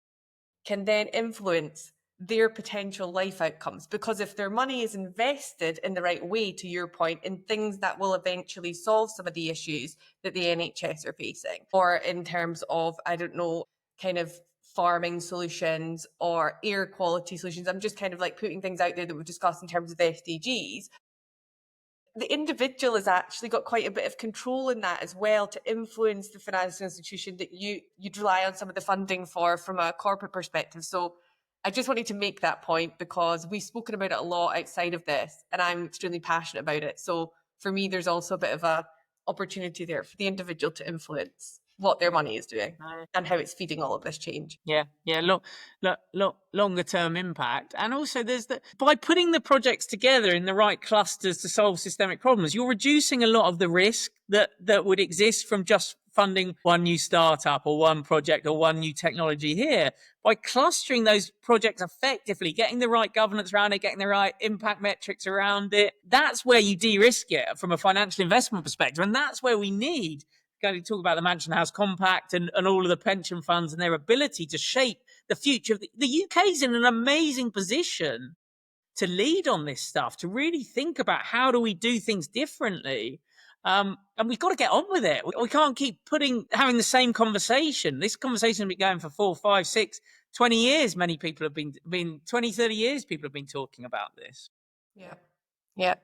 can then influence their potential life outcomes, because if their money is invested in the right way, to your point, in things that will eventually solve some of the issues that the NHS are facing, or in terms of, I don't know, kind of farming solutions or air quality solutions. I'm just kind of like putting things out there that we've discussed in terms of the SDGs. The individual has actually got quite a bit of control in that as well, to influence the financial institution that you'd rely on some of the funding for from a corporate perspective. So I just wanted to make that point, because we've spoken about it a lot outside of this, and I'm extremely passionate about it. So for me, there's also a bit of a opportunity there for the individual to influence what their money is doing and how it's feeding all of this change. Yeah, longer term impact. And also there's by putting the projects together in the right clusters to solve systemic problems, you're reducing a lot of the risk that would exist from just funding one new startup or one project or one new technology here. By clustering those projects effectively, getting the right governance around it, getting the right impact metrics around it, that's where you de-risk it from a financial investment perspective. And that's where we need going to talk about the Mansion House Compact and all of the pension funds and their ability to shape the future of the UK's in an amazing position to lead on this stuff, to really think about how do we do things differently. And we've got to get on with it. We can't keep having the same conversation. This conversation has been going for 4, 5, 6, 20 years. Many people have been 20, 30 years, people have been talking about this. Yeah. Yeah.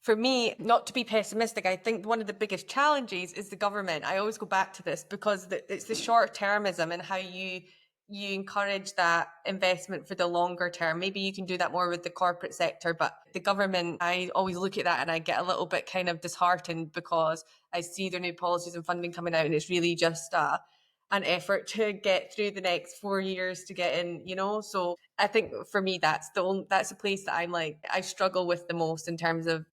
For me, not to be pessimistic, I think one of the biggest challenges is the government. I always go back to this because it's the short-termism and how you encourage that investment for the longer term. Maybe you can do that more with the corporate sector, but the government, I always look at that and I get a little bit kind of disheartened, because I see their new policies and funding coming out, and it's really just an effort to get through the next 4 years to get in, So I think for me, that's the place that I'm like, I struggle with the most in terms of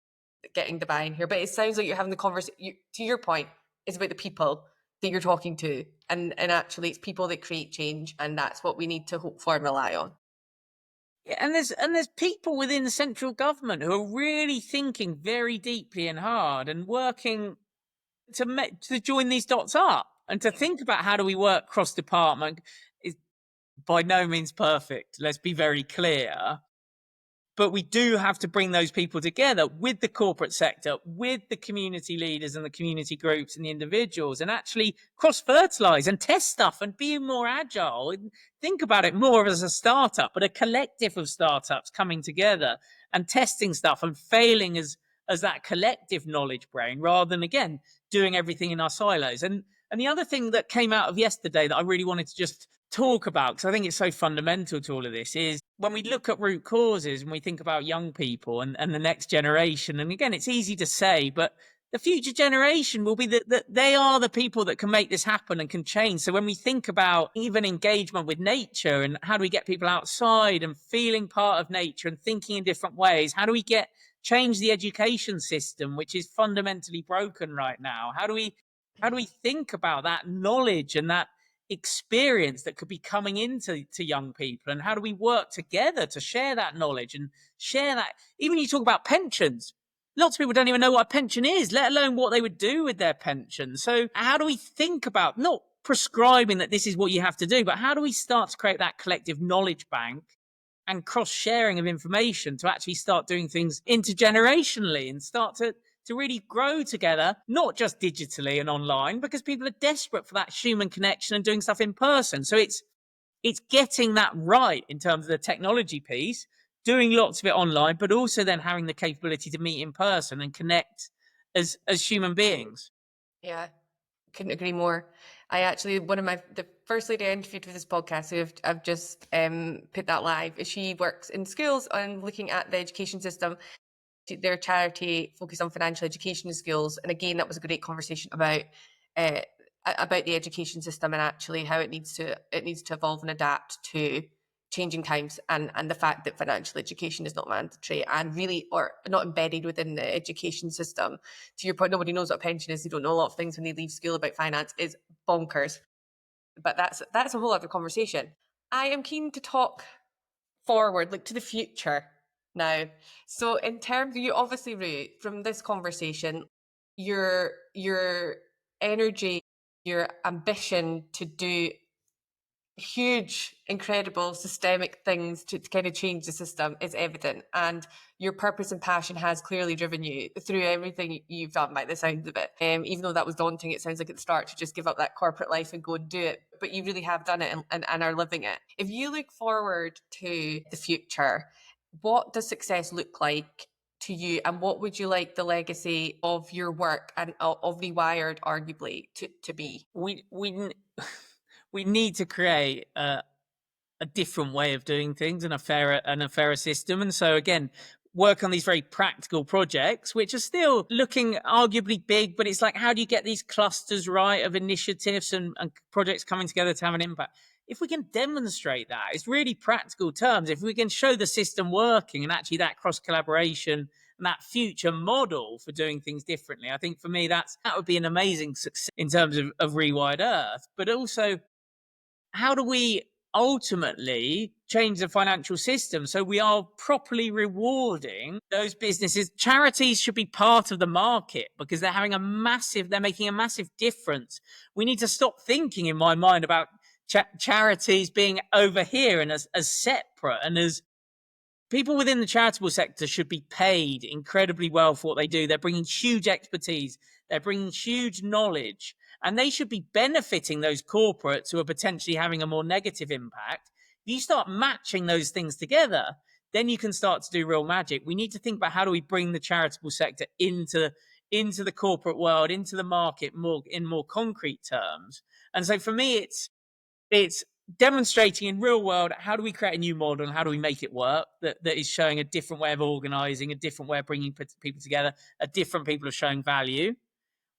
getting the buy-in here. But it sounds like you're having the conversation, to your point, it's about the people that you're talking to, and actually it's people that create change, and that's what we need to hope for and rely on. Yeah, and there's people within the central government who are really thinking very deeply and hard and working to join these dots up and to think about how do we work cross department. Is by no means perfect, let's be very clear. But we do have to bring those people together with the corporate sector, with the community leaders and the community groups and the individuals, and actually cross-fertilize and test stuff and be more agile. And think about it more as a startup, but a collective of startups coming together and testing stuff and failing as that collective knowledge brain, rather than, again, doing everything in our silos. And the other thing that came out of yesterday that I really wanted to just talk about, because I think it's so fundamental to all of this, is when we look at root causes and we think about young people and the next generation, and again, it's easy to say, but the future generation will be that they are the people that can make this happen and can change. So when we think about even engagement with nature and how do we get people outside and feeling part of nature and thinking in different ways, how do we change the education system, which is fundamentally broken right now? How do we think about that knowledge and that experience that could be coming into young people, and how do we work together to share that knowledge and share that. Even you talk about pensions, lots of people don't even know what a pension is, let alone what they would do with their pension. So how do we think about not prescribing that this is what you have to do, but how do we start to create that collective knowledge bank and cross sharing of information to actually start doing things intergenerationally and start to really grow together, not just digitally and online, because people are desperate for that human connection and doing stuff in person. So it's getting that right in terms of the technology piece, doing lots of it online, but also then having the capability to meet in person and connect as human beings. Yeah, couldn't agree more. I actually, the first lady I interviewed for this podcast, who I've just put that live, she works in schools on looking at the education system. Their charity focus on financial education in schools, and again, that was a great conversation uh, about the education system and actually how it needs to evolve and adapt to changing times, and the fact that financial education is not mandatory and really or not embedded within the education system. To your point, nobody knows what a pension is. They don't know a lot of things when they leave school about finance. Is bonkers. But that's a whole other conversation. I am keen to talk forward, like to the future now. So in terms of you, obviously, Ru, from this conversation, your energy, your ambition to do huge, incredible systemic things to kind of change the system is evident. And your purpose and passion has clearly driven you through everything you've done by the sounds of it. Even though that was daunting, it sounds like at the start to just give up that corporate life and go and do it. But you really have done it and are living it. If you look forward to the future, what does success look like to you, and what would you like the legacy of your work and of Rewired arguably to be? We need to create a different way of doing things and a fairer system. And so again, work on these very practical projects, which are still looking arguably big, but it's like, how do you get these clusters right of initiatives and projects coming together to have an impact? If we can demonstrate that, it's really practical terms. If we can show the system working and actually that cross collaboration and that future model for doing things differently, I think for me, that would be an amazing success in terms of Rewired Earth. But also, how do we ultimately change the financial system so we are properly rewarding those businesses? Charities should be part of the market because they're making a massive difference. We need to stop thinking, in my mind, about charities being over here and as separate, and as people within the charitable sector should be paid incredibly well for what they do. They're bringing huge expertise. They're bringing huge knowledge, and they should be benefiting those corporates who are potentially having a more negative impact. If you start matching those things together, then you can start to do real magic. We need to think about how do we bring the charitable sector into the corporate world, into the market in more concrete terms. And so for me, it's demonstrating in real world, how do we create a new model and how do we make it work that is showing a different way of organizing, a different way of bringing people together, a different people of showing value.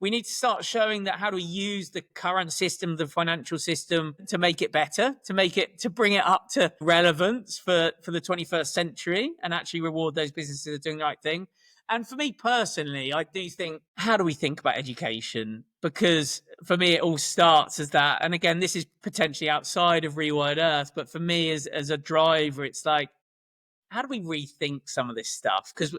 We need to start showing that how do we use the current system, the financial system, to make it better, to bring it up to relevance for the 21st century and actually reward those businesses that are doing the right thing. And for me personally, I do think, how do we think about education? Because for me, it all starts as that. And again, this is potentially outside of Rewired Earth, but for me as a driver, it's like, how do we rethink some of this stuff? Because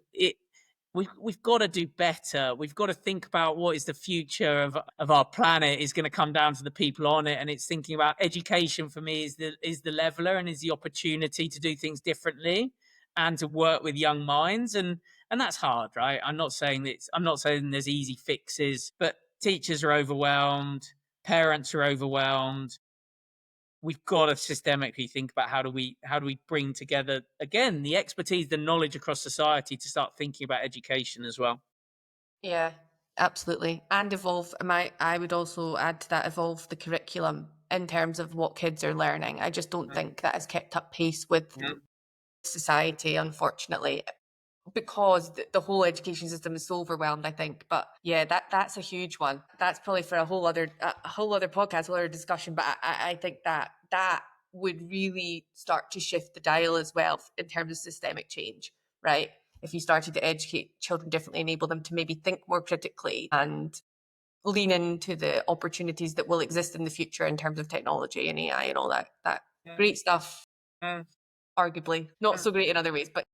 we've got to do better. We've got to think about what is the future of our planet is going to come down to the people on it. And it's thinking about education for me is the leveler and is the opportunity to do things differently and to work with young minds. And that's hard, right? I'm not saying there's easy fixes, but teachers are overwhelmed, parents are overwhelmed. We've got to systemically think about how do we bring together again the expertise, the knowledge across society to start thinking about education as well. Yeah, absolutely. And evolve. I would also add to that, evolve the curriculum in terms of what kids are learning. I just don't think that has kept up pace with society, unfortunately, because the whole education system is so overwhelmed, I think. But yeah, that's a huge one. That's probably for a whole other podcast, a whole other discussion. But I think that would really start to shift the dial as well in terms of systemic change, right? If you started to educate children differently, enable them to maybe think more critically and lean into the opportunities that will exist in the future in terms of technology and AI and all that great stuff. Arguably not so great in other ways, but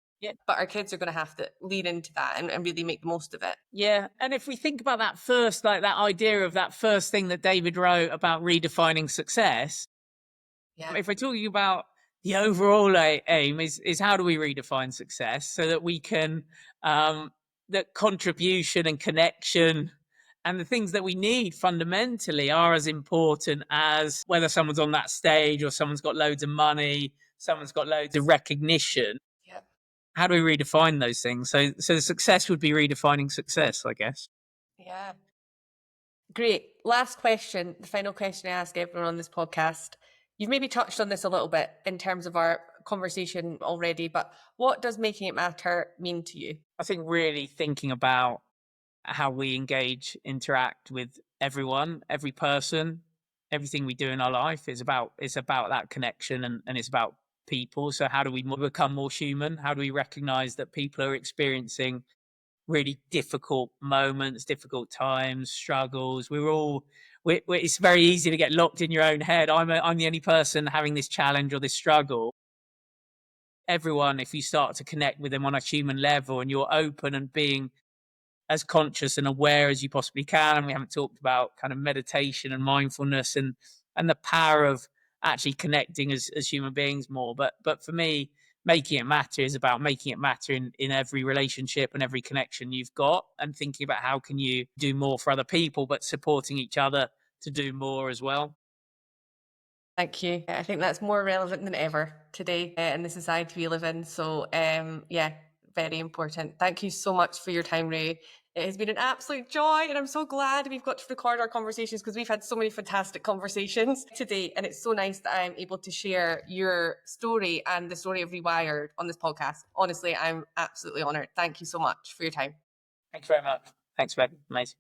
our kids are going to have to lean into that and really make the most of it. Yeah. And if we think about that first, like that idea of that first thing that David wrote about redefining success, if we're talking about the overall aim is how do we redefine success so that we can, that contribution and connection and the things that we need fundamentally are as important as whether someone's on that stage or someone's got loads of money, someone's got loads of recognition. How do we redefine those things? So the success would be redefining success, I guess. Yeah. Great. Last question, the final question I ask everyone on this podcast. You've maybe touched on this a little bit in terms of our conversation already, but what does making it matter mean to you? I think really thinking about how we engage, interact with everyone, every person, everything we do in our life is about that connection and it's about people. So how do we become more human? How do we recognize that people are experiencing really difficult moments, difficult times, struggles? It's very easy to get locked in your own head. I'm the only person having this challenge or this struggle. Everyone, if you start to connect with them on a human level and you're open and being as conscious and aware as you possibly can, and we haven't talked about kind of meditation and mindfulness and the power of actually connecting as human beings more. But for me, making it matter is about making it matter in every relationship and every connection you've got, and thinking about how can you do more for other people, but supporting each other to do more as well. Thank you. I think that's more relevant than ever today in the society we live in. So yeah, very important. Thank you so much for your time, Ray. It has been an absolute joy, and I'm so glad we've got to record our conversations because we've had so many fantastic conversations today, and it's so nice that I'm able to share your story and the story of Rewired on this podcast. Honestly, I'm absolutely honoured. Thank you so much for your time. Thanks very much. Thanks, Meg. Amazing.